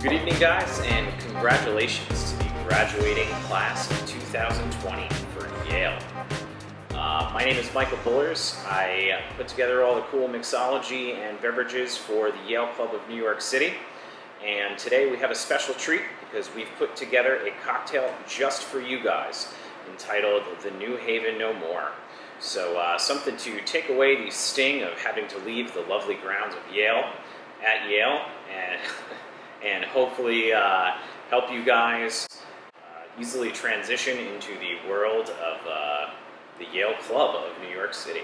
Good evening, guys, and congratulations to the graduating class of 2020 for Yale. My name is Michael Bullers. I put together all the cool mixology and beverages for the Yale Club of New York City. And today we have a special treat because we've put together a cocktail just for you guys entitled The New Haven No More. So something to take away the sting of having to leave the lovely grounds of Yale at Yale and hopefully help you guys easily transition into the world of the Yale Club of New York City.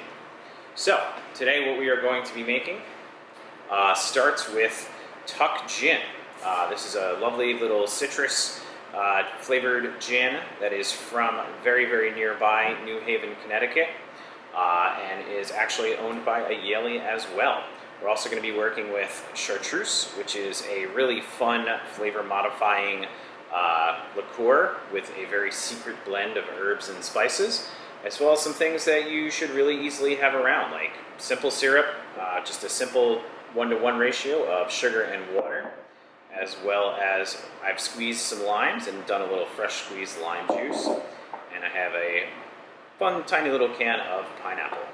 So today what we are going to be making starts with Tuck Gin. This is a lovely little citrus flavored gin that is from very, very nearby New Haven, Connecticut, and is actually owned by a Yalie as well. We're also going to be working with chartreuse, which is a really fun flavor modifying liqueur with a very secret blend of herbs and spices, as well as some things that you should really easily have around, like simple syrup, just a simple 1-to-1 ratio of sugar and water, as well as I've squeezed some limes and done a little fresh squeezed lime juice, and I have a fun tiny little can of pineapple.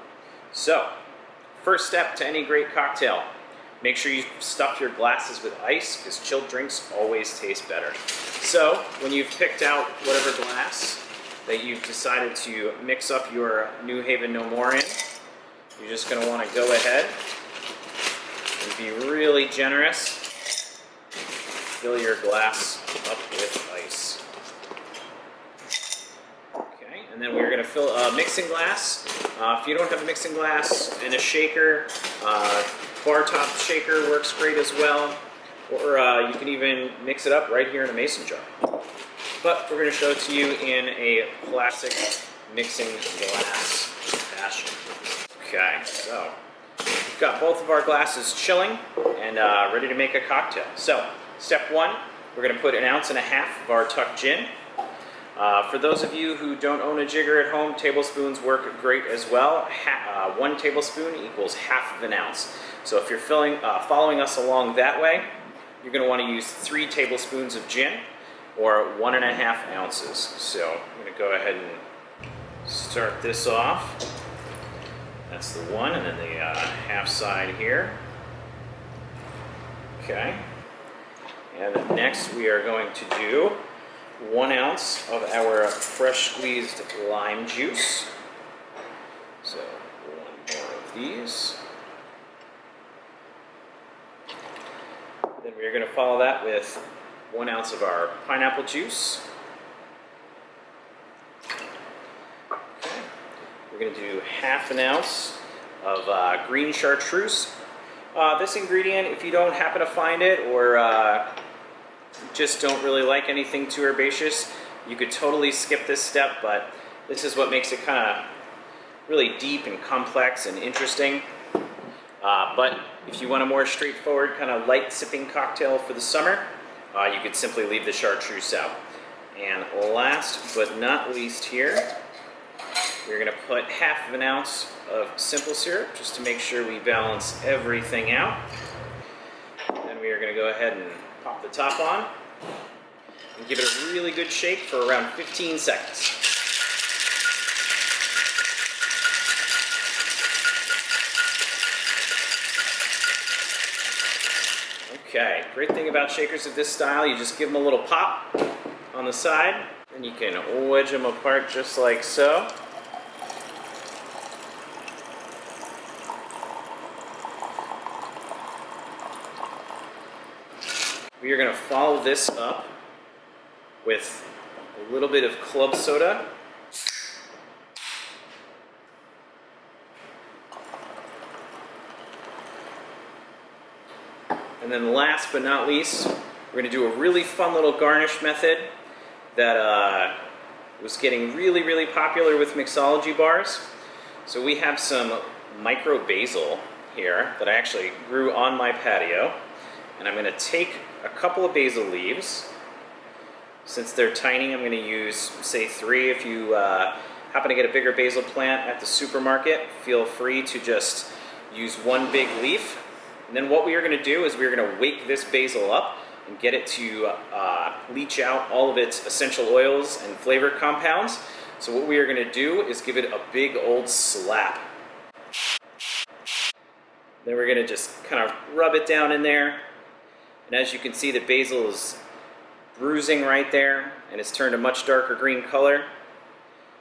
So, first step to any great cocktail, make sure you stuff your glasses with ice because chilled drinks always taste better. So when you've picked out whatever glass that you've decided to mix up your New Haven No More in, you're just going to want to go ahead and be really generous. Fill your glass up with ice. Okay, and then we're going to fill a mixing glass. If you don't have a mixing glass and a shaker, bar top shaker works great as well, or you can even mix it up right here in a mason jar. But we're going to show it to you in a classic mixing glass fashion. Okay, so we've got both of our glasses chilling and ready to make a cocktail. So step one, we're going to put 1.5 ounces of our Tuck Gin. For those of you who don't own a jigger at home, tablespoons work great as well. 1 tablespoon equals 1/2 ounce. So if you're following us along that way, you're going to want to use 3 tablespoons of gin or 1.5 ounces. So I'm going to go ahead and start this off. That's the one, and then the half side here. Okay. And next we are going to do 1 ounce of our fresh squeezed lime juice. So 1 more of these. Then we're going to follow that with 1 ounce of our pineapple juice. Okay. We're going to do 1/2 ounce of green chartreuse. This ingredient, if you don't happen to find it or just don't really like anything too herbaceous, you could totally skip this step, but this is what makes it kind of really deep and complex and interesting. But if you want a more straightforward kind of light sipping cocktail for the summer, you could simply leave the chartreuse out. And last but not least here, we're going to put 1/2 ounce of simple syrup just to make sure we balance everything out. Then we are going to go ahead and pop the top on and give it a really good shake for around 15 seconds. Okay, great thing about shakers of this style, you just give them a little pop on the side, and you can wedge them apart just like so. We are going to follow this up with a little bit of club soda. And then last but not least, we're going to do a really fun little garnish method that was getting really, really popular with mixology bars. So we have some micro basil here that I actually grew on my patio. And I'm going to take a couple of basil leaves. Since they're tiny, I'm going to use, say, 3. If you happen to get a bigger basil plant at the supermarket, feel free to just use 1 big leaf. And then what we are going to do is we're going to wake this basil up and get it to leach out all of its essential oils and flavor compounds. So what we are going to do is give it a big old slap. Then we're going to just kind of rub it down in there. And as you can see, the basil is bruising right there, and it's turned a much darker green color.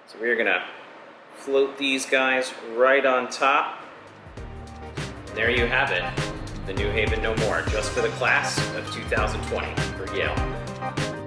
So we're going to float these guys right on top. And there you have it. The New Haven No More, just for the class of 2020 for Yale.